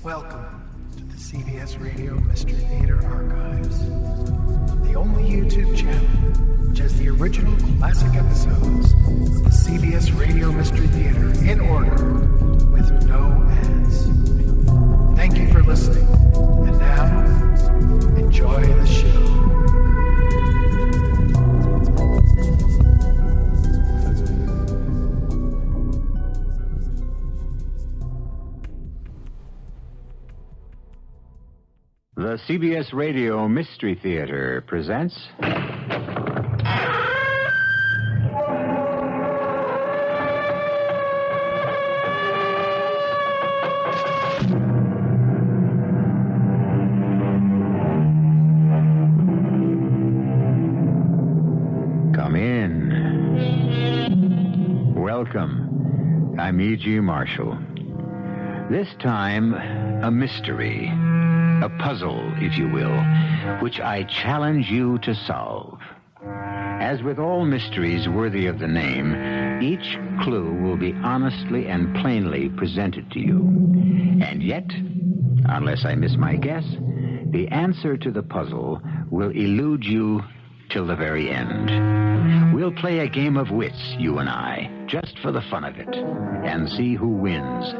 Welcome to the CBS Radio Mystery Theater Archives, the only YouTube channel which has the original classic episodes of the CBS Radio Mystery Theater in order with no ads. Thank you for listening, and now, enjoy the show. The CBS Radio Mystery Theater presents... Come in. Welcome. I'm E.G. Marshall. This time, a mystery. A puzzle, if you will, which I challenge you to solve. As with all mysteries worthy of the name, each clue will be honestly and plainly presented to you. And yet, unless I miss my guess, the answer to the puzzle will elude you till the very end. We'll play a game of wits, you and I, just for the fun of it, and see who wins.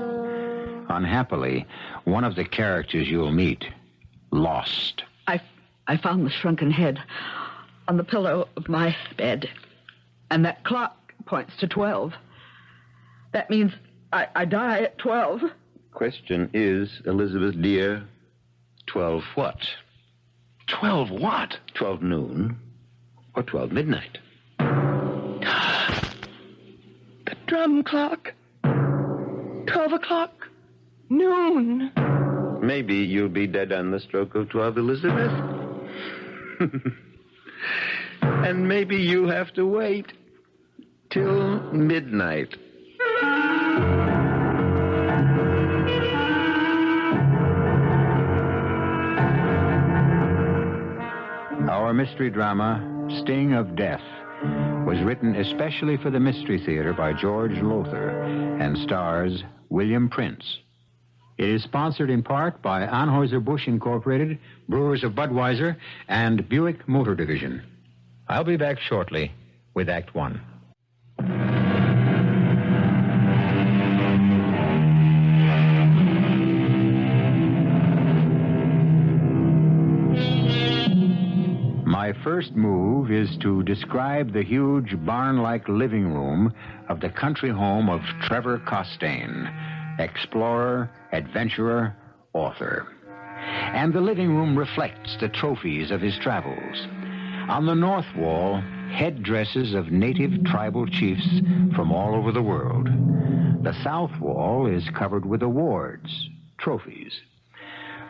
Unhappily, one of the characters you'll meet lost. I found the shrunken head on the pillow of my bed, and that clock points to 12. That means I die at 12. Question is, Elizabeth dear, 12 what? 12 what? 12 noon or 12 midnight? The drum clock. 12 o'clock. Noon. Maybe you'll be dead on the stroke of 12, Elizabeth. And maybe you have to wait till midnight. Our mystery drama, Sting of Death, was written especially for the Mystery Theater by George Lowther and stars William Prince. It is sponsored in part by Anheuser-Busch Incorporated, Brewers of Budweiser, and Buick Motor Division. I'll be back shortly with Act One. My first move is to describe the huge barn-like living room of the country home of Trevor Constaine, explorer, adventurer, author. And the living room reflects the trophies of his travels. On the north wall, headdresses of native tribal chiefs from all over the world. The south wall is covered with awards, trophies.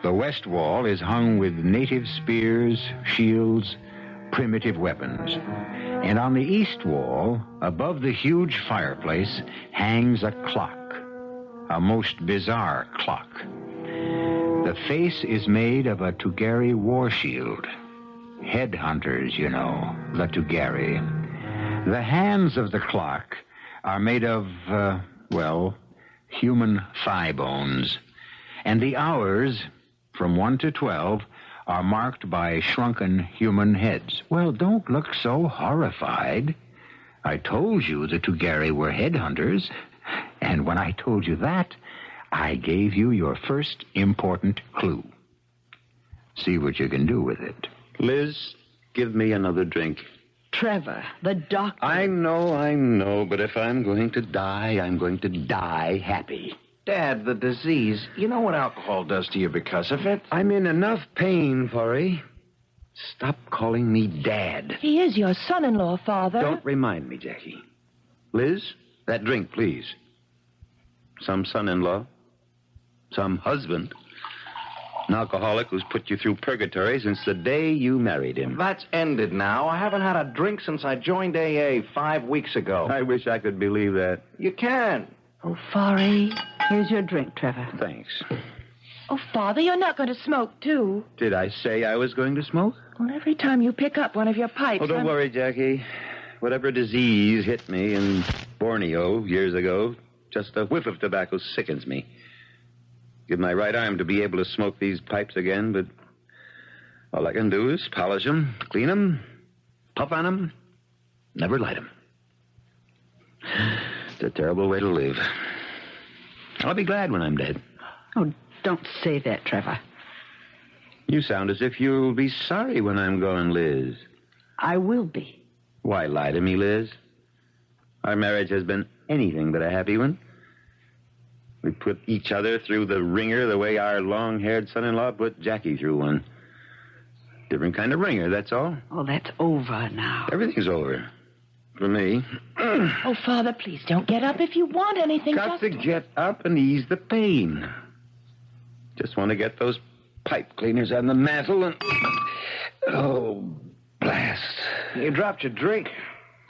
The west wall is hung with native spears, shields, primitive weapons. And on the east wall, above the huge fireplace, hangs a clock. A most bizarre clock. The face is made of a Tugari war shield. Headhunters, you know, the Tugari. The hands of the clock are made of, human thigh bones. And the hours, from 1 to 12, are marked by shrunken human heads. Well, don't look so horrified. I told you the Tugari were headhunters. And when I told you that, I gave you your first important clue. See what you can do with it. Liz, give me another drink. Trevor, the doctor. I know, but if I'm going to die, I'm going to die happy. Dad, the disease. You know what alcohol does to you because of it? I'm in enough pain, Forrie. Stop calling me Dad. He is your son-in-law, Father. Don't remind me, Jackie. Liz, that drink, please. Some son-in-law. Some husband. An alcoholic who's put you through purgatory since the day you married him. That's ended now. I haven't had a drink since I joined AA 5 weeks ago. I wish I could believe that. You can. Oh, Forrie. Here's your drink, Trevor. Thanks. Oh, Father, you're not going to smoke, too. Did I say I was going to smoke? Well, every time you pick up one of your pipes... Oh, don't worry, Jackie. Whatever disease hit me in Borneo years ago, just a whiff of tobacco sickens me. give my right arm to be able to smoke these pipes again, but all I can do is polish them, clean them, puff on them, never light them. It's a terrible way to live. I'll be glad when I'm dead. Oh, don't say that, Trevor. You sound as if you'll be sorry when I'm gone, Liz. I will be. Why lie to me, Liz? Our marriage has been anything but a happy one. We put each other through the ringer the way our long-haired son-in-law put Jackie through one. Different kind of ringer, that's all. Oh, that's over now. Everything's over. For me. Oh, Father, please don't get up if you want anything. Got to get up and ease the pain. Just want to get those pipe cleaners on the mantel and... Oh, blast. You dropped your drink.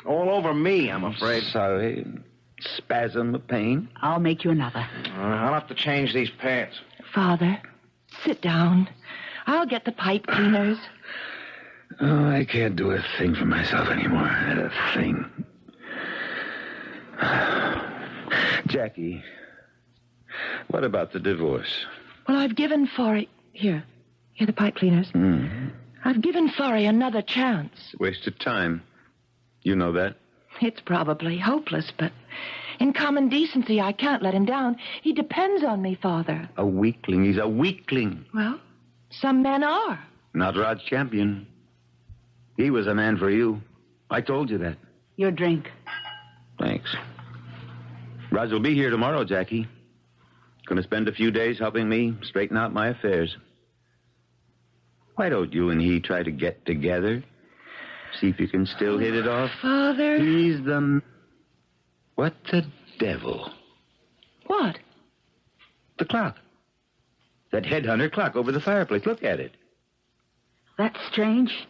All over me, I'm afraid. Sorry. Spasm of pain. I'll make you another. I'll have to change these pants. Father, sit down. I'll get the pipe cleaners. Oh, I can't do a thing for myself anymore. Not a thing. Jackie, what about the divorce? Well, I've given Forry... Here the pipe cleaners. Mm. I've given Forry another chance. Waste of time. You know that. It's probably hopeless, but in common decency, I can't let him down. He depends on me, Father. A weakling. He's a weakling. Well, some men are. Not Rod's champion. He was a man for you. I told you that. Your drink. Thanks. Rod will be here tomorrow, Jackie. Going to spend a few days helping me straighten out my affairs. Why don't you and he try to get together? See if you can still hit it off? Father. He's the... What the devil? What? The clock. That headhunter clock over the fireplace. Look at it. That's strange.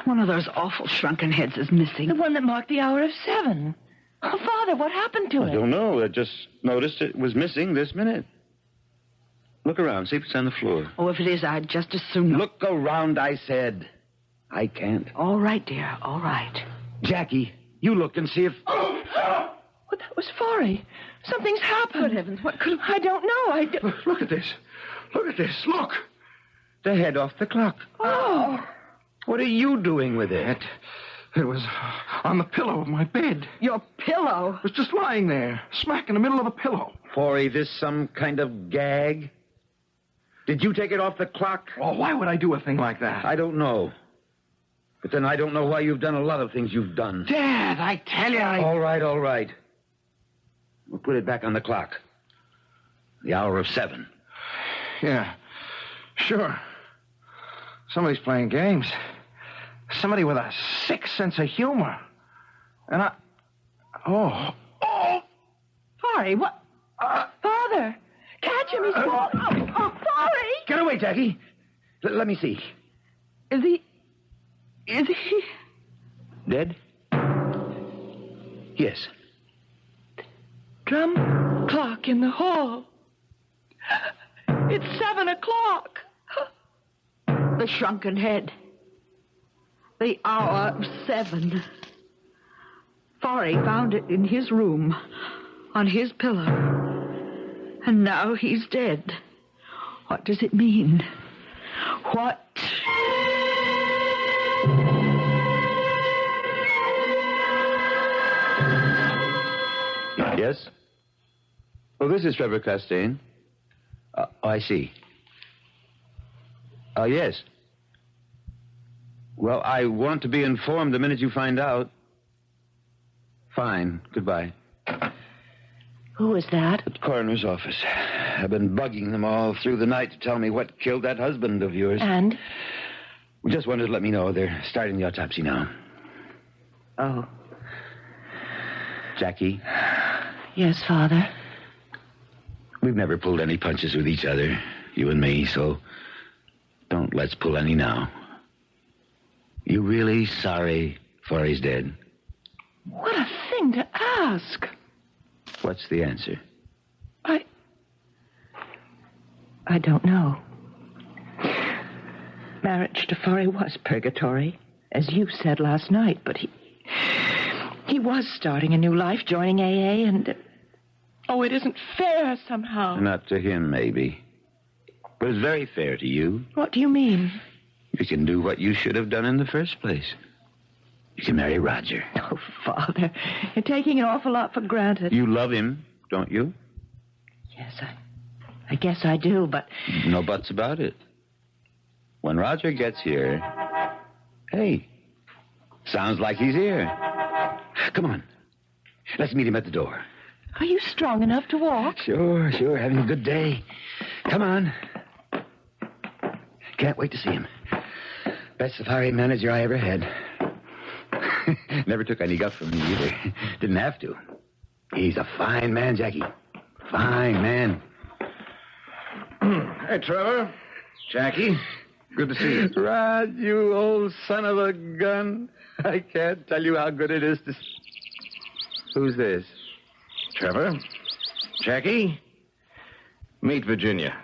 One of those awful shrunken heads is missing. The one that marked the hour of 7. Oh, Father, what happened to it? I don't know. I just noticed it was missing this minute. Look around. See if it's on the floor. Oh, if it is, I'd just as soon... Look around, I said. I can't. All right, dear. All right. Jackie, you look and see if... Well, that was Forry. Something's happened. Good heavens, what could... I don't know. Look at this. Look at this. Look. The head off the clock. Oh. What are you doing with it? It was on the pillow of my bed. Your pillow? It was just lying there, smack in the middle of the pillow. Forey, this some kind of gag? Did you take it off the clock? Oh, why would I do a thing like that? I don't know. But then I don't know why you've done a lot of things you've done. Dad, I tell you, All right. We'll put it back on the clock. The hour of 7. Yeah, sure. Somebody's playing games. Somebody with a sick sense of humor. And I... Oh! Forry, what? Father, catch him. He's falling. Oh, Forry! Get away, Jackie. Let me see. Is he... Dead? Yes. Drum clock in the hall. It's 7 o'clock. The shrunken head. The hour of 7. Forry found it in his room, on his pillow. And now he's dead. What does it mean? What? Yes? Oh, this is Trevor Constaine. I see. Yes. Well, I want to be informed the minute you find out. Fine. Goodbye. Who is that? At the coroner's office. I've been bugging them all through the night to tell me what killed that husband of yours. And? We just wanted to let me know. They're starting the autopsy now. Oh. Jackie, Yes, Father. we've never pulled any punches with each other, you and me, so don't let's pull any now. You really sorry Forey's dead? What a thing to ask. What's the answer? I don't know. Marriage to Forey was purgatory, as you said last night, but he was starting a new life, joining AA, and Oh, it isn't fair somehow. Not to him, maybe. But it's very fair to you. What do you mean? You can do what you should have done in the first place. You can marry Roger. Oh, Father, you're taking an awful lot for granted. You love him, don't you? Yes, I guess I do, but... No buts about it. When Roger gets here... Hey, sounds like he's here. Come on. Let's meet him at the door. Are you strong enough to walk? Sure. Having a good day. Come on. Can't wait to see him. Best safari manager I ever had. Never took any guff from me either. Didn't have to. He's a fine man, Jackie. Fine man. Hey, Trevor. Jackie. Good to see you. Rod, you old son of a gun. I can't tell you how good it is to... Who's this? Trevor. Jackie. Meet Virginia.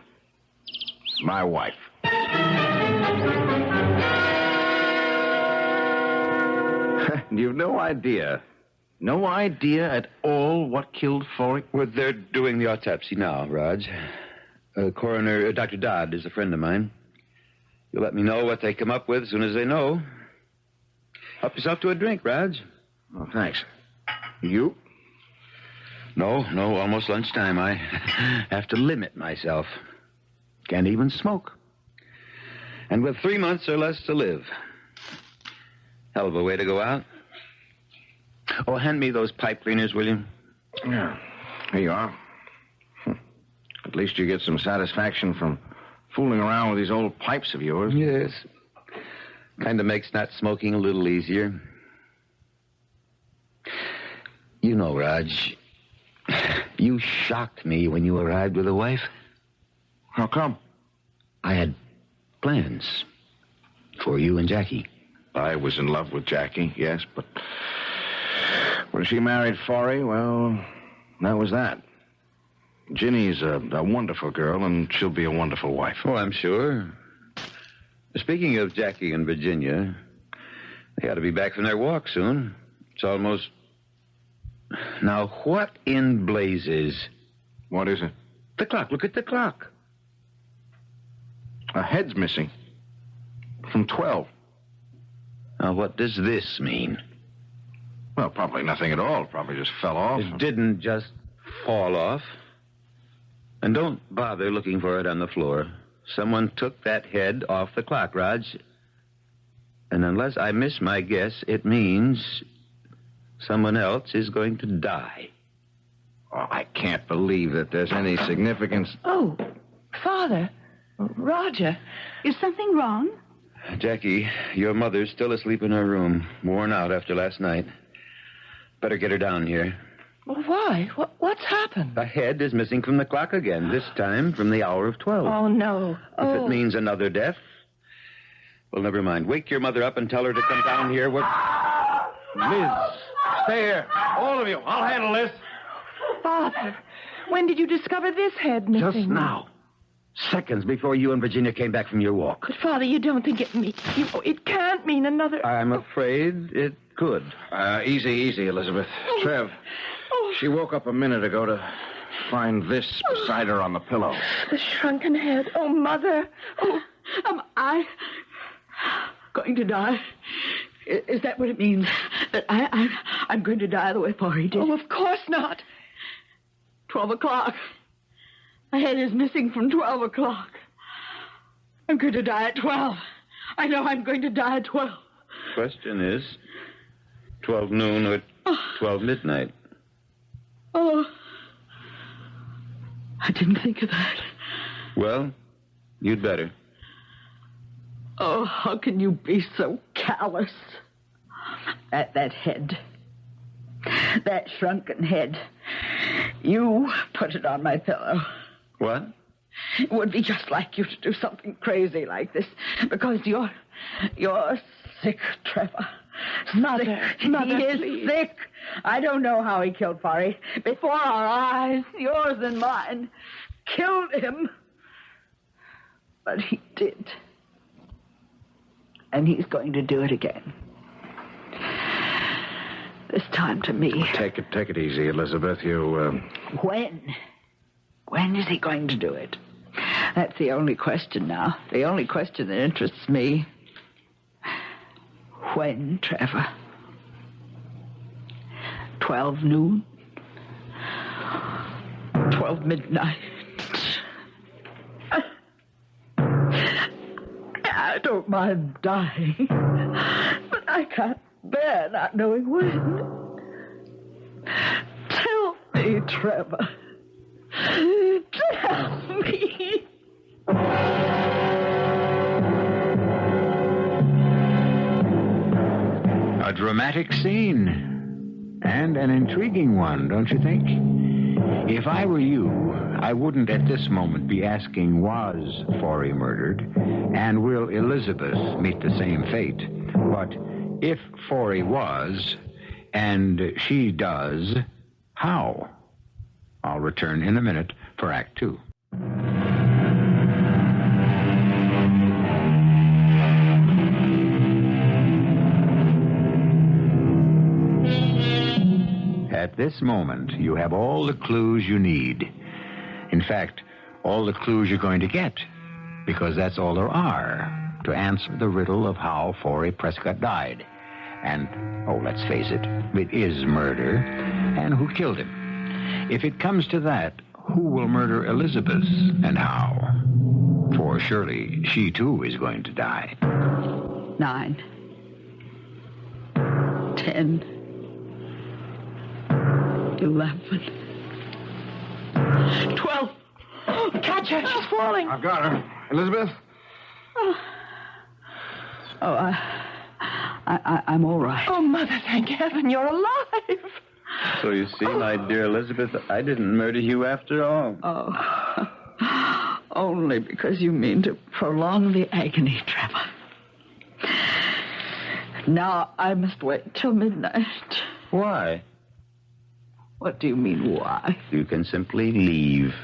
My wife. You've no idea at all what killed Forey? Well, they're doing the autopsy now, Raj. Coroner, Dr. Dodd is a friend of mine. You'll let me know what they come up with as soon as they know. Help yourself to a drink, Raj. Oh, thanks. You? No, almost lunchtime. I have to limit myself. Can't even smoke. And with 3 months or less to live. Hell of a way to go out. Oh, hand me those pipe cleaners, will you? Yeah. Here you are. At least you get some satisfaction from fooling around with these old pipes of yours. Yes. Kind of makes not smoking a little easier. You know, Raj, you shocked me when you arrived with a wife. How come? I had plans for you and Jackie. I was in love with Jackie, yes, but when she married Forey, well, that was that. Ginny's a wonderful girl, and she'll be a wonderful wife. Oh, I'm sure. Speaking of Jackie and Virginia, they ought to be back from their walk soon. It's almost... Now, what in blazes? What is it? The clock. Look at the clock. A head's missing. From 12. Now, what does this mean? Well, probably nothing at all. Probably just fell off. It didn't just fall off. And don't bother looking for it on the floor. Someone took that head off the clock, Raj. And unless I miss my guess, it means someone else is going to die. Oh, I can't believe that there's any significance. Oh, Father. Roger. Is something wrong? Jackie, your mother's still asleep in her room, worn out after last night. Better get her down here. Well, why? What's happened? A head is missing from the clock again, this time from the hour of 12. Oh, no. If it means another death, well, never mind. Wake your mother up and tell her to come down here. Liz, stay here. All of you. I'll handle this. Father, when did you discover this head missing? Just now. Seconds before you and Virginia came back from your walk. But, Father, you don't think it means... It can't mean another... I'm afraid it could. Easy, Elizabeth. Trev, she woke up a minute ago to find this beside her on the pillow. The shrunken head. Oh, Mother. Oh, Am I going to die? Is that what it means? That I'm going to die the way Forey did? oh, of course not. 12 o'clock. My head is missing from 12 o'clock. I'm going to die at 12. I know I'm going to die at 12. Question is, 12 noon or 12 midnight? Oh, I didn't think of that. Well, you'd better. Oh, how can you be so callous? That head. That shrunken head. You put it on my pillow. What? It would be just like you to do something crazy like this. Because you're sick, Trevor. Mother, Sick. Mother, he is please. sick. I don't know how he killed Forey. Before our eyes, yours and mine. Killed him. But he did. And he's going to do it again. this time to me. Take it easy, Elizabeth. You, When? When is he going to do it? That's the only question now. The only question that interests me. When, Trevor? 12 noon? 12 midnight? I don't mind dying, but I can't bear not knowing when. Tell me, Trevor. Tell me. A dramatic scene. And an intriguing one, don't you think? If I were you, I wouldn't at this moment be asking, was Forey murdered? And will Elizabeth meet the same fate? But if Forey was, and she does, how? I'll return in a minute for Act Two. At this moment, you have all the clues you need. In fact, all the clues you're going to get, because that's all there are to answer the riddle of how Forey Prescott died. And, let's face it is murder. And who killed him? If it comes to that, who will murder Elizabeth and how? For surely she too is going to die. 9, 10, 11, 12. Catch her. She's falling. I've got her. Elizabeth? I'm all right. Oh, Mother, thank heaven you're alive. So you see, my dear Elizabeth, I didn't murder you after all. Oh, only because you mean to prolong the agony, Trevor. Now I must wait till midnight. Why? What do you mean, why? You can simply leave.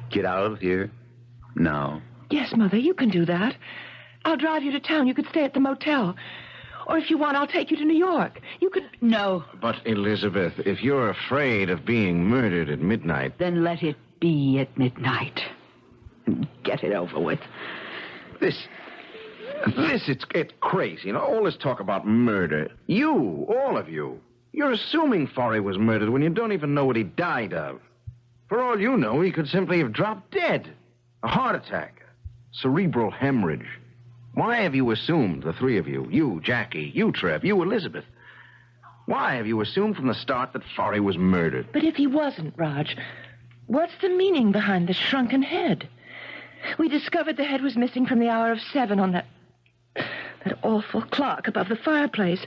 Get out of here now. Yes, Mother, you can do that. I'll drive you to town. You could stay at the motel. Or if you want, I'll take you to New York. You could... No. But, Elizabeth, if you're afraid of being murdered at midnight... Then let it be at midnight. And get it over with. It's crazy. You know, all this talk about murder. You, all of you, you're assuming Forey was murdered when you don't even know what he died of. For all you know, he could simply have dropped dead. A heart attack. Cerebral hemorrhage. Why have you assumed, the three of you, Jackie, you, Trev, you, Elizabeth, why have you assumed from the start that Forey was murdered? But if he wasn't, Raj, what's the meaning behind the shrunken head? We discovered the head was missing from the hour of 7 on that awful clock above the fireplace.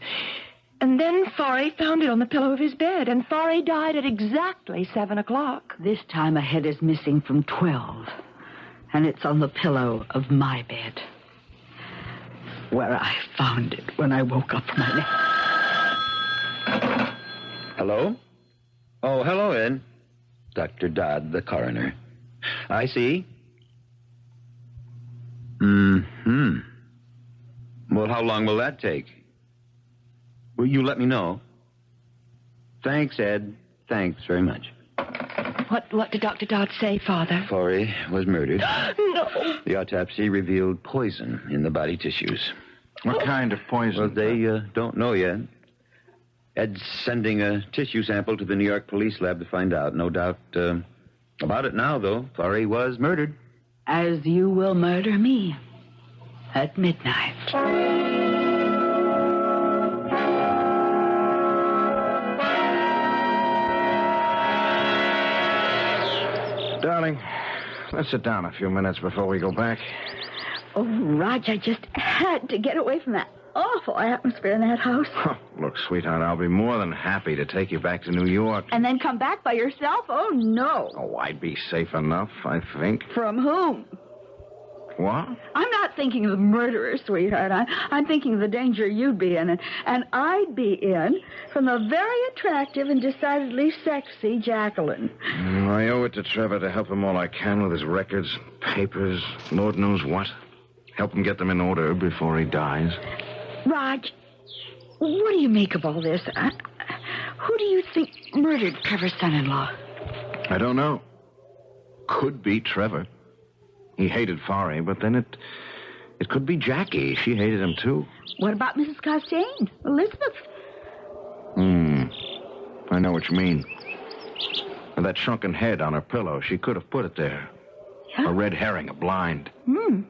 And then Forey found it on the pillow of his bed, and Forey died at exactly 7 o'clock. This time a head is missing from 12, and it's on the pillow of my bed, where I found it when I woke up from my nap. Hello? Oh, hello, Ed. Dr. Dodd, the coroner. I see. Mm-hmm. Well, how long will that take? Will you let me know? Thanks, Ed. Thanks very much. What did Dr. Dodd say, Father? Forey was murdered. No. The autopsy revealed poison in the body tissues. What kind of poison? Well, they don't know yet. Ed's sending a tissue sample to the New York police lab to find out. No doubt about it now, though. Forey was murdered. As you will murder me at midnight. Darling, let's sit down a few minutes before we go back. Oh, Raj, I just had to get away from that awful atmosphere in that house. Oh, look, sweetheart, I'll be more than happy to take you back to New York. And then come back by yourself? Oh, no. Oh, I'd be safe enough, I think. From whom? What? I'm not thinking of the murderer, sweetheart. I'm thinking of the danger you'd be in. And I'd be in from the very attractive and decidedly sexy Jacqueline. I owe it to Trevor to help him all I can with his records, papers, Lord knows what. Help him get them in order before he dies. Raj, What do you make of all this? Who do you think murdered Trevor's son-in-law? I don't know. Could be Trevor. He hated Forey, but then it could be Jackie. She hated him, too. What about Mrs. Constaine? Elizabeth? I know what you mean. And that shrunken head on her pillow, she could have put it there. Yeah? A red herring, a blind.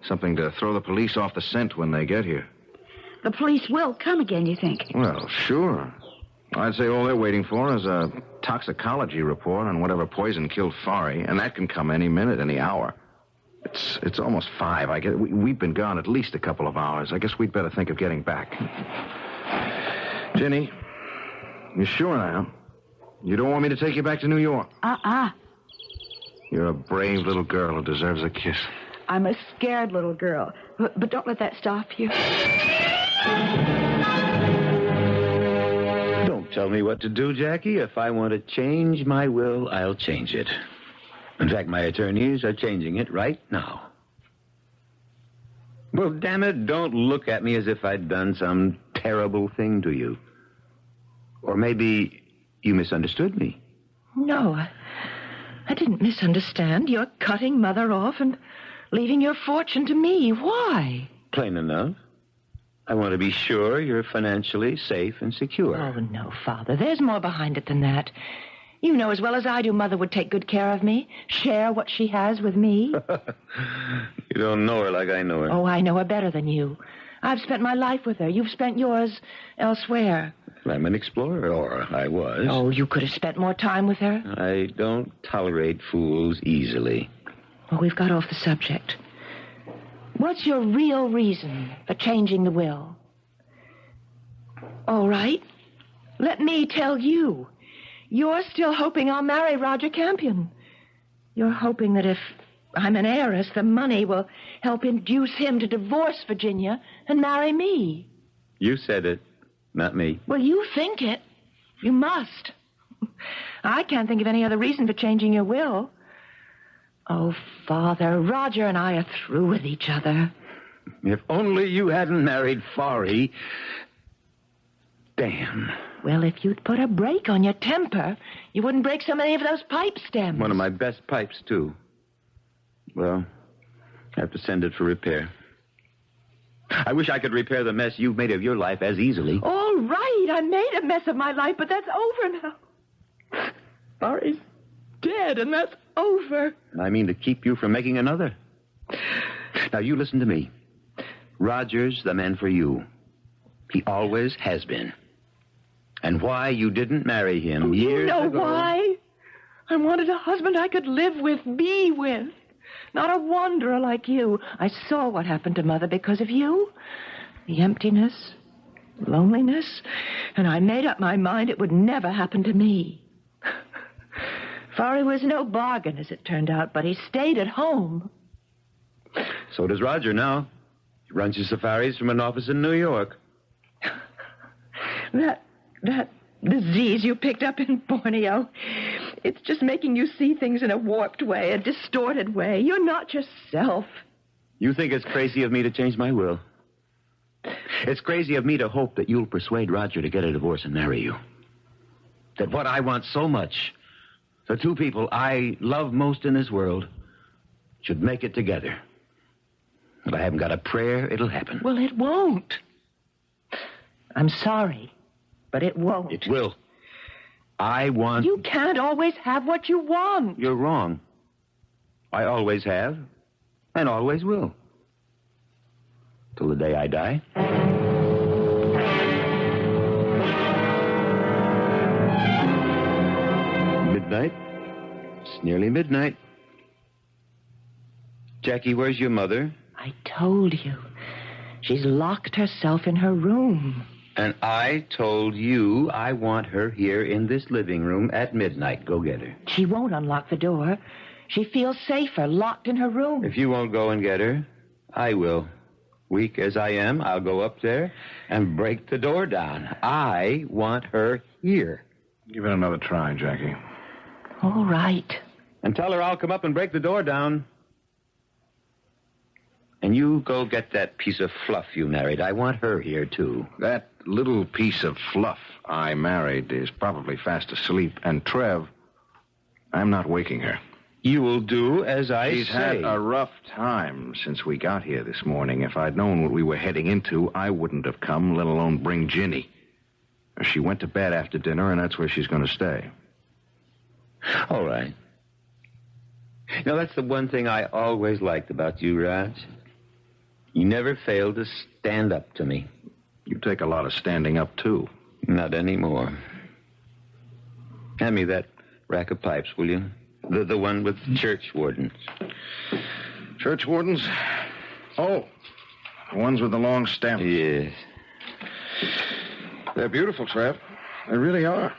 Something to throw the police off the scent when they get here. The police will come again, you think? Well, sure. I'd say all they're waiting for is a toxicology report on whatever poison killed Forey, and that can come any minute, any hour. It's almost 5. I guess we've been gone at least a couple of hours. I guess we'd better think of getting back. Jenny, you sure now? You don't want me to take you back to New York? You're a brave little girl who deserves a kiss. I'm a scared little girl. But don't let that stop you. Don't tell me what to do, Jackie. If I want to change my will, I'll change it. In fact, my attorneys are changing it right now. Well, damn it, don't look at me as if I'd done some terrible thing to you. Or maybe you misunderstood me. No, I didn't misunderstand. You're cutting Mother off and leaving your fortune to me. Why? Plain enough. I want to be sure you're financially safe and secure. Oh, no, Father. There's more behind it than that. You know as well as I do Mother would take good care of me, share what she has with me. You don't know her like I know her. Oh, I know her better than you. I've spent my life with her. You've spent yours elsewhere. I'm an explorer, or I was. Oh, you could have spent more time with her. I don't tolerate fools easily. Well, we've got off the subject. What's your real reason for changing the will? All right. Let me tell you. You're still hoping I'll marry Roger Campion. You're hoping that if I'm an heiress, the money will help induce him to divorce Virginia and marry me. You said it, not me. Well, you think it. You must. I can't think of any other reason for changing your will. Oh, Father, Roger and I are through with each other. If only you hadn't married Forey. Damn. Well, if you'd put a brake on your temper, you wouldn't break so many of those pipe stems. One of my best pipes, too. Well, I have to send it for repair. I wish I could repair the mess you've made of your life as easily. All right, I made a mess of my life, but that's over now. Forey's dead, and that's over. I mean to keep you from making another. Now, you listen to me. Roger's the man for you. He always has been. And why you didn't marry him years ago... You know why? I wanted a husband I could live with, be with. Not a wanderer like you. I saw what happened to Mother because of you. The emptiness, loneliness. And I made up my mind it would never happen to me. Forey was no bargain, as it turned out, but he stayed at home. So does Roger now. He runs his safaris from an office in New York. That disease you picked up in Borneo, it's just making you see things in a warped way, a distorted way. You're not yourself. You think it's crazy of me to change my will? It's crazy of me to hope that you'll persuade Roger to get a divorce and marry you. That what I want so much, the two people I love most in this world, should make it together. If I haven't got a prayer, it'll happen. Well, it won't. I'm sorry, but it won't. It will. I want... You can't always have what you want. You're wrong. I always have, and always will. Till the day I die. Midnight. It's nearly midnight. Jackie, where's your mother? I told you. She's locked herself in her room. And I told you I want her here in this living room at midnight. Go get her. She won't unlock the door. She feels safer locked in her room. If you won't go and get her, I will. Weak as I am, I'll go up there and break the door down. I want her here. Give it another try, Jackie. All right. And tell her I'll come up and break the door down. And you go get that piece of fluff you married. I want her here, too. That little piece of fluff I married is probably fast asleep. And Trev, I'm not waking her. You will do as I She's say. had a rough time since we got here this morning. If I'd known what we were heading into, I wouldn't have come, let alone bring Ginny. She went to bed after dinner, and that's where she's going to stay. All right. Now, that's the one thing I always liked about you, Raj. You never failed to stand up to me. You take a lot of standing up, too. Not anymore. Hand me that rack of pipes, will you? The one with church wardens. Church wardens? Oh, the ones with the long stems. Yes. They're beautiful, Trev. They really are.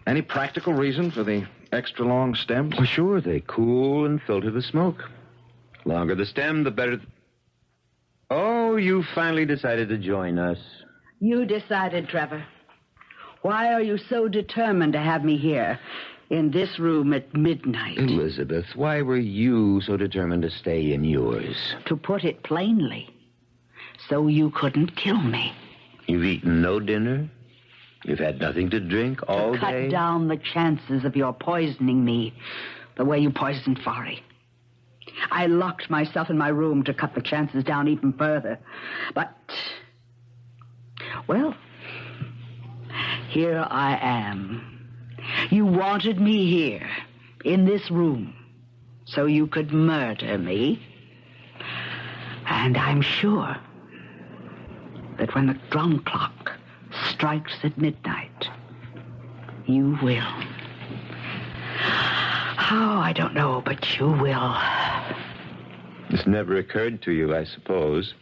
Any practical reason for the extra long stems? Well, sure, they cool and filter the smoke. Longer the stem, the better. Oh, you finally decided to join us. You decided, Trevor. Why are you so determined to have me here in this room at midnight? Elizabeth, why were you so determined to stay in yours? To put it plainly, so you couldn't kill me. You've eaten no dinner? You've had nothing to drink all To cut day? down the chances of your poisoning me the way you poisoned Forry. I locked myself in my room to cut the chances down even further. But, well, here I am. You wanted me here, in this room, so you could murder me. And I'm sure that when the drum clock strikes at midnight, you will. How, I don't know, but you will. It's never occurred to you, I suppose,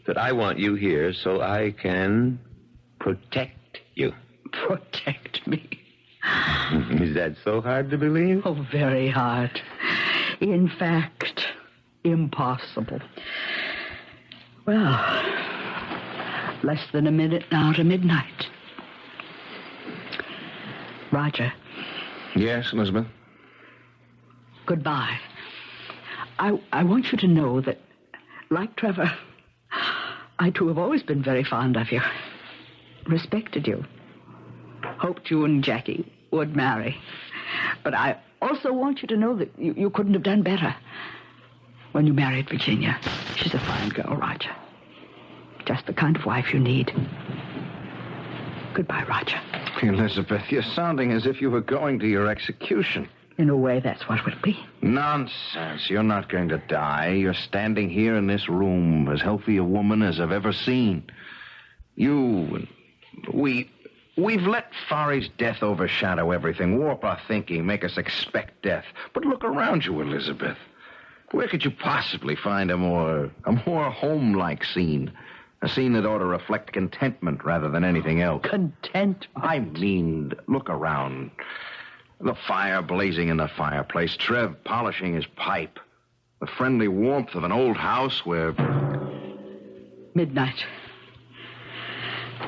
that I want you here so I can protect you. Protect me. Is that so hard to believe? Oh, very hard. In fact, impossible. Well, less than a minute now to midnight. Roger, Yes, Elizabeth? goodbye. I want you to know that, like Trevor, I too have always been very fond of you. Respected you. Hoped you and Jackie would marry. But I also want you to know that you couldn't have done better when you married Virginia. She's a fine girl, Roger. Just the kind of wife you need. Goodbye, Roger. Elizabeth, you're sounding as if you were going to your execution. In a way, that's what it will be. Nonsense. You're not going to die. You're standing here in this room, as healthy a woman as I've ever seen. You and we've let Forry's death overshadow everything, warp our thinking, make us expect death. But look around you, Elizabeth. Where could you possibly find a more home-like scene? A scene that ought to reflect contentment rather than anything else. Content. I mean, look around. The fire blazing in the fireplace, Trev polishing his pipe, the friendly warmth of an old house where... Midnight.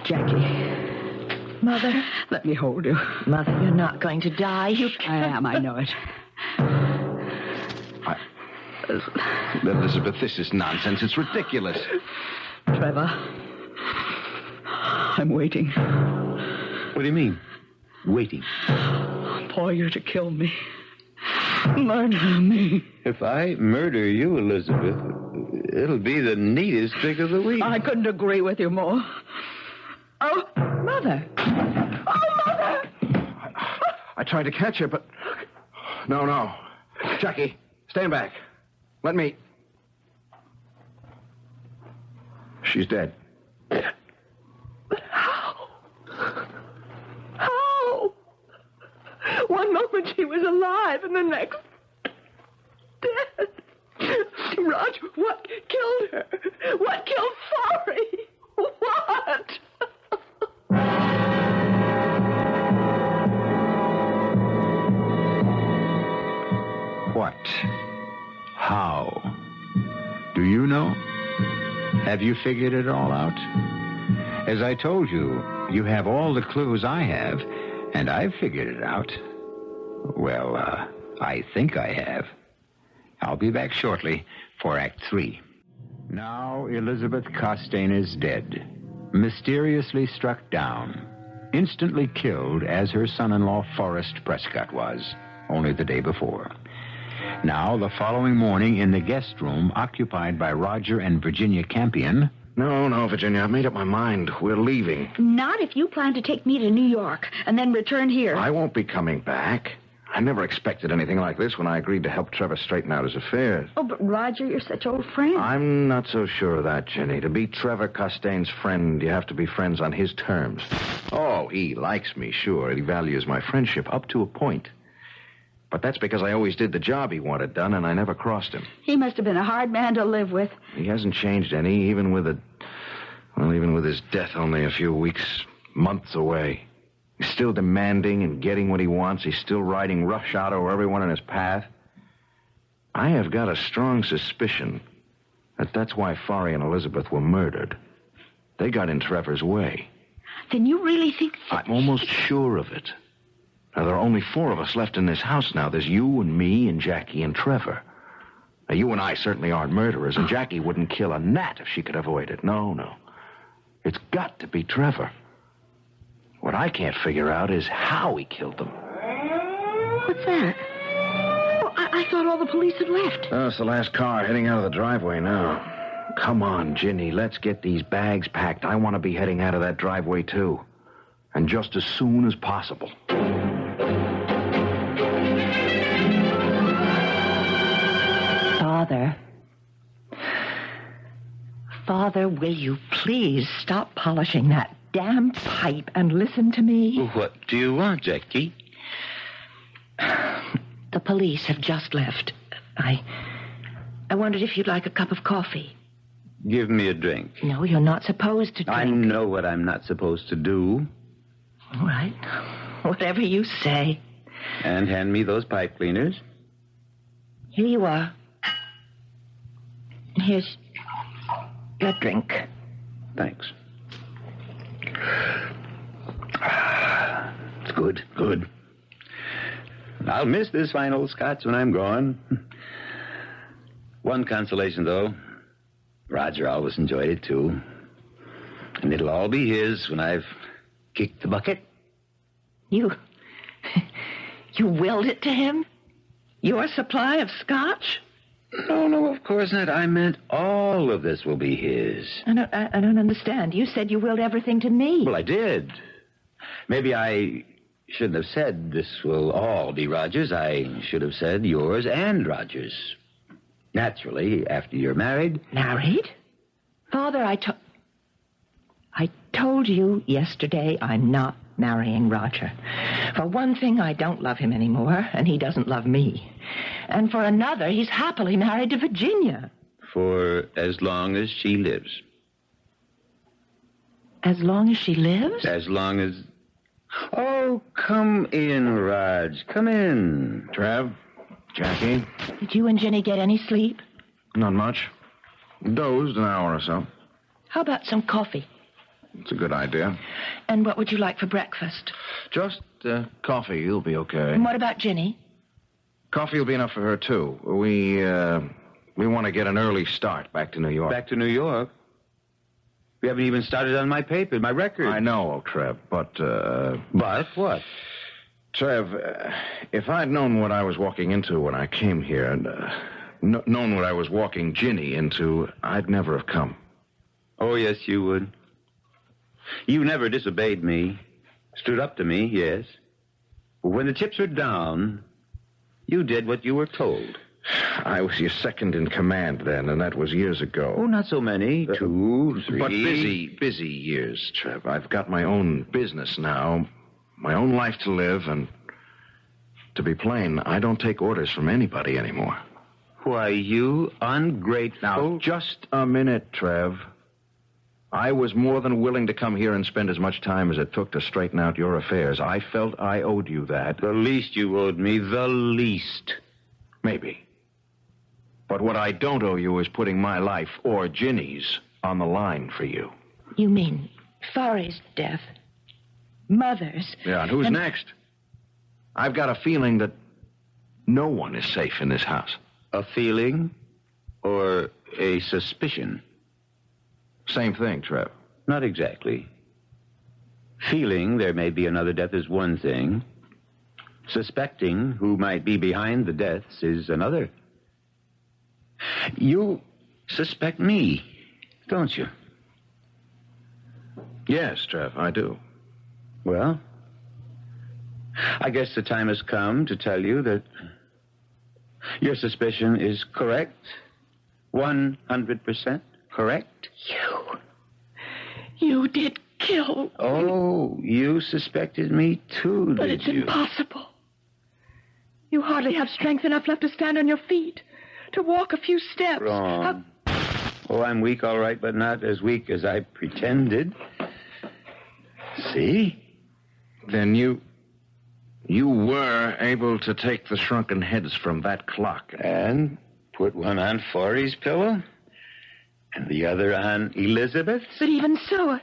Jackie, Mother? let me hold you. Mother, you're not going to die. You I can't. am, I know it. Elizabeth, this is nonsense. It's ridiculous. Trevor, I'm waiting What do you mean? Waiting. for you to kill me. Murder me. If I murder you, Elizabeth, it'll be the neatest trick of the week. I couldn't agree with you more. Oh, Mother. Oh, Mother! I tried to catch her, but... No. Jackie, stand back. Let me... She's dead. How? How? One moment she was alive and the next dead. Roger, what killed her? What killed Forry? What? What? How? Do you know? Have you figured it all out? As I told you, you have all the clues I have, and I've figured it out. Well, I think I have. I'll be back shortly for Act 3. Now Elizabeth Constaine is dead. mysteriously struck down, instantly killed as her son-in-law Forrest Prescott was, only the day before. Now, the following morning, in the guest room occupied by Roger and Virginia Campion... No, Virginia, I've made up my mind. We're leaving. Not if you plan to take me to New York and then return here. I won't be coming back. I never expected anything like this when I agreed to help Trevor straighten out his affairs. Oh, but Roger, you're such old friends. I'm not so sure of that, Jenny. To be Trevor Constaine's friend, you have to be friends on his terms. Oh, he likes me, sure. He values my friendship up to a point. But that's because I always did the job he wanted done, and I never crossed him. He must have been a hard man to live with. He hasn't changed any, even with his death only a few weeks, months away. He's still demanding and getting what he wants. He's still riding roughshod over everyone in his path. I have got a strong suspicion that that's why Forry and Elizabeth were murdered. They got in Trevor's way. Then you really think... I'm almost sure of it. Now, there are only 4 of us left in this house now. There's you and me and Jackie and Trevor. Now, you and I certainly aren't murderers, and Jackie wouldn't kill a gnat if she could avoid it. No. It's got to be Trevor. What I can't figure out is how he killed them. What's that? Oh, I thought all the police had left. Oh, it's the last car heading out of the driveway now. Come on, Ginny, let's get these bags packed. I want to be heading out of that driveway, too. And just as soon as possible. Father, will you please stop polishing that damn pipe and listen to me? What do you want, Jackie? The police have just left. I wondered if you'd like a cup of coffee. Give me a drink. No, you're not supposed to drink. I know what I'm not supposed to do. All right. Whatever you say. And hand me those pipe cleaners. Here you are. Here's your drink. Thanks. It's good. I'll miss this fine old Scotch when I'm gone. One consolation, though. Roger always enjoyed it, too. And it'll all be his when I've kicked the bucket. You willed it to him? Your supply of Scotch? No, of course not. I meant all of this will be his. I don't understand. You said you willed everything to me. Well, I did. Maybe I shouldn't have said this will all be Roger's. I should have said yours and Roger's. Naturally, after you're married. Married? Father, I told you yesterday I'm not marrying Roger. For one thing, I don't love him anymore, and he doesn't love me. And for another, he's happily married to Virginia. For as long as she lives. As long as she lives? As long as... Oh, come in, Raj. Come in. Trev, Jackie. Did you and Jenny get any sleep? Not much. Dozed an hour or so. How about some coffee? It's a good idea. And what would you like for breakfast? Just coffee. You'll be okay. And what about Jenny? Coffee will be enough for her, too. We want to get an early start back to New York. Back to New York? We haven't even started on my paper, my record. I know, Trev, but... But what? Trev, if I'd known what I was walking into when I came here, and known what I was walking Ginny into, I'd never have come. Oh, yes, you would. You never disobeyed me. Stood up to me, yes. But when the chips were down, you did what you were told. I was your second in command then, and that was years ago. Oh, not so many. 2, 3. But busy years, Trev. I've got my own business now, my own life to live, and to be plain, I don't take orders from anybody anymore. Why, you ungrateful... Now, just a minute, Trev. I was more than willing to come here and spend as much time as it took to straighten out your affairs. I felt I owed you that. The least you owed me, the least. Maybe. But what I don't owe you is putting my life, or Ginny's, on the line for you. You mean Forry's death? Mother's? Yeah, and who's next? I've got a feeling that no one is safe in this house. A feeling or a suspicion? Same thing, Trev. Not exactly. Feeling there may be another death is one thing. Suspecting who might be behind the deaths is another. You suspect me, don't you? Yes, Trev, I do. Well, I guess the time has come to tell you that your suspicion is correct. 100% correct. You did kill. Oh, you suspected me too, But did it's you? impossible. You hardly have strength enough left to stand on your feet, to walk a few steps. Wrong. Oh, I'm weak, all right, but not as weak as I pretended. See? Then you were able to take the shrunken heads from that clock. And put one on Forey's pillow and the other on Elizabeth's. But even so,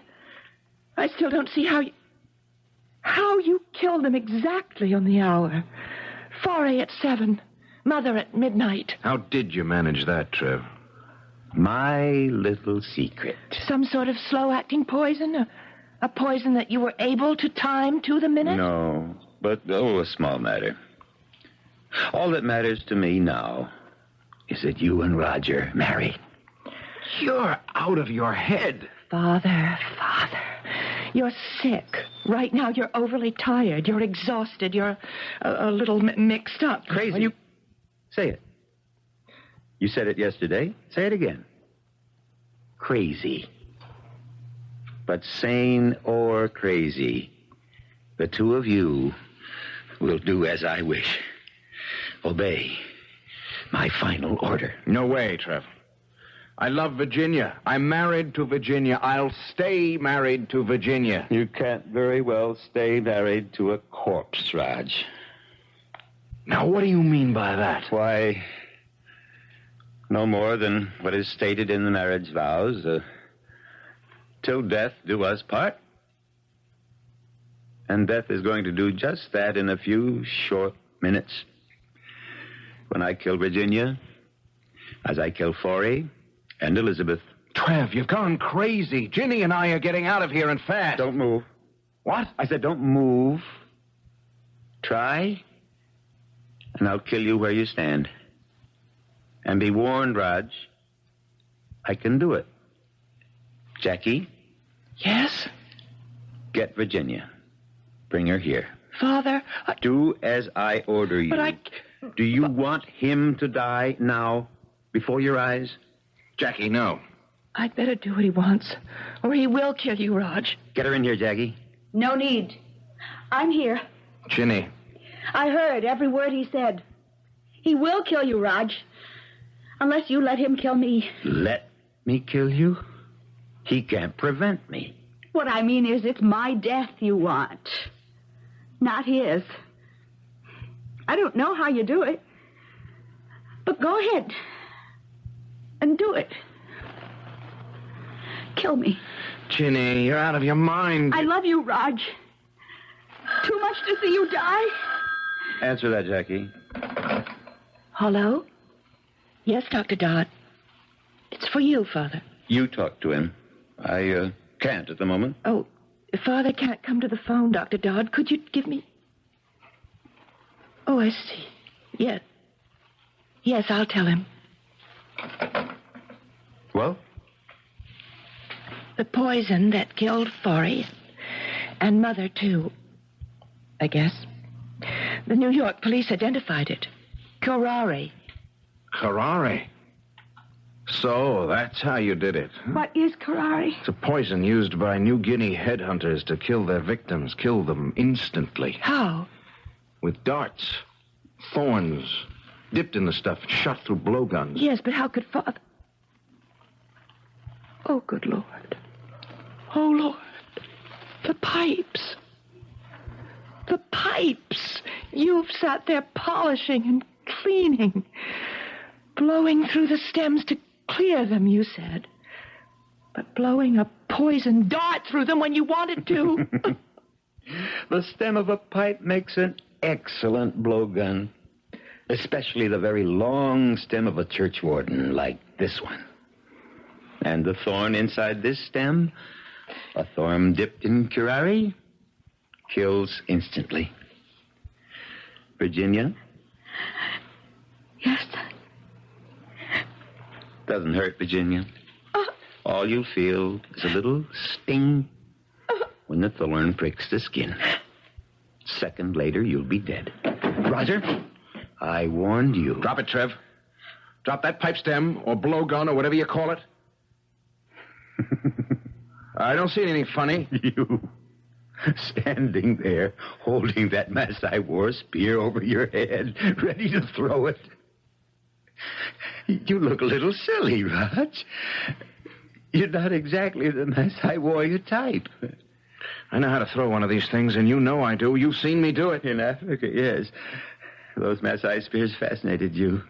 I still don't see how you killed them exactly on the hour. Forey at 7, Mother at midnight. How did you manage that, Trev? My little secret. Some sort of slow-acting poison? A poison that you were able to time to the minute? No, but, a small matter. All that matters to me now is that you and Roger marry. You're out of your head. Father. You're sick. Right now, you're overly tired. You're exhausted. You're a little mixed up. Crazy. You... Say it. You said it yesterday. Say it again. Crazy. But sane or crazy, the two of you will do as I wish. Obey my final order. No way, Trev. I love Virginia. I'm married to Virginia. I'll stay married to Virginia. You can't very well stay married to a corpse, Raj. Now, what do you mean by that? Why, no more than what is stated in the marriage vows. Till death do us part. And death is going to do just that in a few short minutes. When I kill Virginia, as I kill Forey and Elizabeth. Trev, you've gone crazy. Ginny and I are getting out of here and fast. Don't move. What? I said don't move. Try, and I'll kill you where you stand. And be warned, Raj, I can do it. Jackie? Yes? Get Virginia. Bring her here. Father, Do as I order you. But Do you want him to die now, before your eyes? Jackie, no. I'd better do what he wants, or he will kill you, Raj. Get her in here, Jackie. No need. I'm here. Ginny. I heard every word he said. He will kill you, Raj. Unless you let him kill me. Let me kill you? He can't prevent me. What I mean is it's my death you want, not his. I don't know how you do it, but go ahead and do it. Kill me. Ginny, you're out of your mind. I love you, Raj. Too much to see you die. Answer that, Jackie. Hello? Yes, Dr. Dodd. It's for you, Father. You talk to him. I can't at the moment. Oh, Father can't come to the phone, Dr. Dodd. Could you give me... Oh, I see. Yes. Yes, I'll tell him. Well? The poison that killed Forey and Mother, too, I guess. The New York police identified it. Curare. Curare? So, that's how you did it. Huh? What is curare? It's a poison used by New Guinea headhunters to kill their victims, kill them instantly. How? With darts, thorns, dipped in the stuff, shot through blowguns. Yes, but how could Father... Oh, good Lord. Oh, Lord. The pipes. The pipes. You've sat there polishing and cleaning, blowing through the stems to clear them, you said. But blowing a poison dart through them when you wanted to. The stem of a pipe makes an excellent blowgun, especially the very long stem of a churchwarden like this one. And the thorn inside this stem A thorn dipped in curare kills instantly. Virginia? Yes. Doesn't hurt, Virginia. All you'll feel is a little sting when the thorn pricks the skin. Second later, you'll be dead. Roger. I warned you. Drop it, Trev. Drop that pipe stem or blowgun or whatever you call it. I don't see anything funny. You standing there holding that Masai war spear over your head, ready to throw it. You look a little silly, Raj. You're not exactly the Masai warrior type. I know how to throw one of these things, and you know I do. You've seen me do it. In Africa, yes. Those Masai spears fascinated you.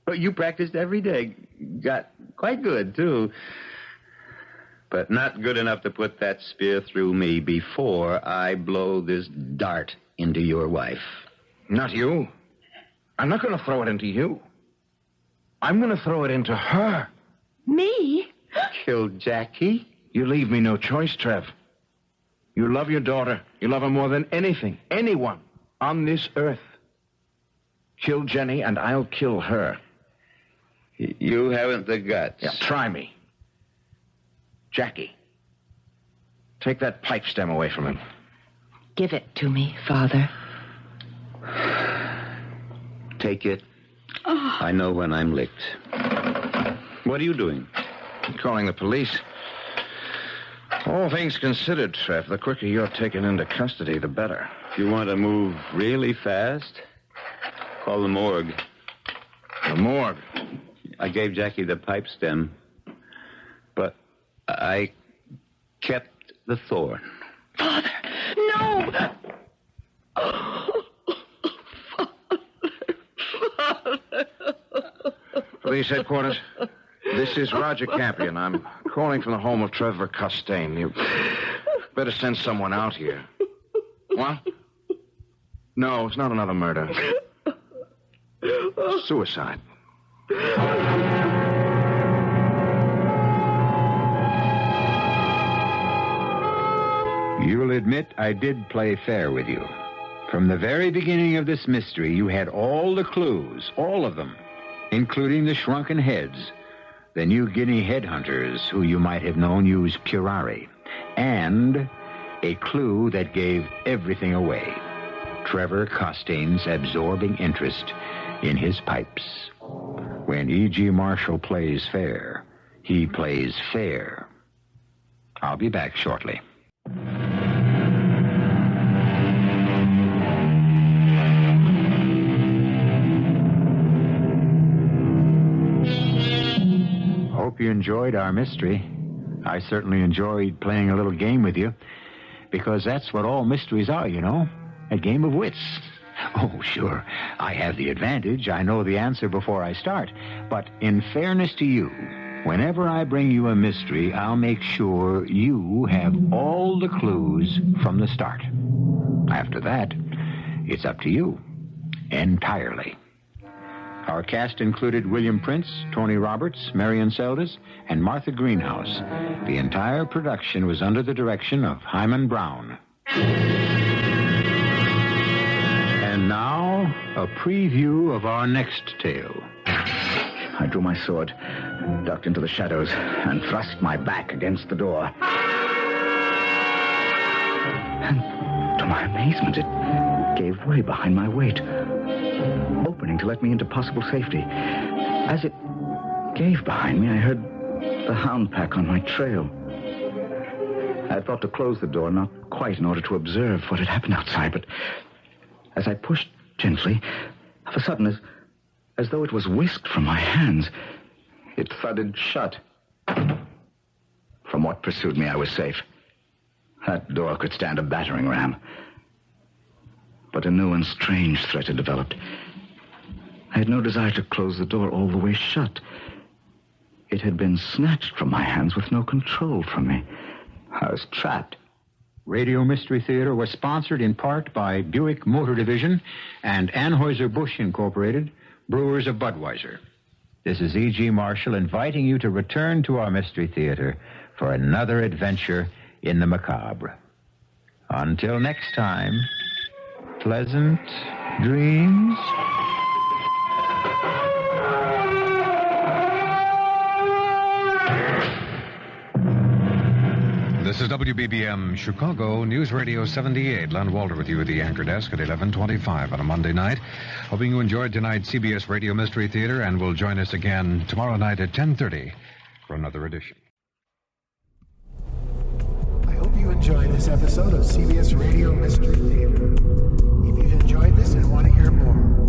But you practiced every day. Got quite good, too. But not good enough to put that spear through me before I blow this dart into your wife. Not you. I'm not going to throw it into you. I'm going to throw it into her. Me? Kill Jackie? You leave me no choice, Trev. You love your daughter. You love her more than anything, anyone on this earth. Kill Jenny, and I'll kill her. You haven't the guts. Yeah, try me. Jackie, take that pipe stem away from him. Give it to me, Father. Take it. I know when I'm licked. What are you doing? I'm calling the police. All things considered, Trev, the quicker you're taken into custody, the better. If you want to move really fast, call the morgue. The morgue? I gave Jackie the pipe stem, but I kept the thorn. Father, no! Police headquarters. This is Roger Campion. I'm calling from the home of Trevor Constaine. You better send someone out here. What? No, it's not another murder. Suicide. You'll admit I did play fair with you. From the very beginning of this mystery, you had all the clues, all of them, including the shrunken heads, the New Guinea headhunters who you might have known use curare, and a clue that gave everything away, Trevor Constaine's absorbing interest in his pipes. When E.G. Marshall plays fair, he plays fair. I'll be back shortly. Hope you enjoyed our mystery. I certainly enjoyed playing a little game with you, because that's what all mysteries are, you know, a game of wits. Oh, sure, I have the advantage. I know the answer before I start. But in fairness to you, whenever I bring you a mystery, I'll make sure you have all the clues from the start. After that, it's up to you, entirely. Our cast included William Prince, Tony Roberts, Marian Seldes, and Martha Greenhouse. The entire production was under the direction of Hyman Brown. And now, a preview of our next tale. I drew my sword, ducked into the shadows, and thrust my back against the door. And to my amazement, it gave way behind my weight, opening to let me into possible safety. As it gave behind me, I heard the hound pack on my trail. I had thought to close the door, not quite in order to observe what had happened outside, but as I pushed gently, of a sudden, as though it was whisked from my hands, it thudded shut. From what pursued me, I was safe. That door could stand a battering ram. But a new and strange threat had developed. I had no desire to close the door all the way shut. It had been snatched from my hands with no control from me. I was trapped. Radio Mystery Theater was sponsored in part by Buick Motor Division and Anheuser-Busch Incorporated, brewers of Budweiser. This is E.G. Marshall inviting you to return to our Mystery Theater for another adventure in the macabre. Until next time, pleasant dreams. This is WBBM Chicago News Radio 78. Len Walter with you at the anchor desk at 11:25 on a Monday night. Hoping you enjoyed tonight's CBS Radio Mystery Theater and will join us again tomorrow night at 10:30 for another edition. I hope you enjoyed this episode of CBS Radio Mystery Theater. If you've enjoyed this and want to hear more,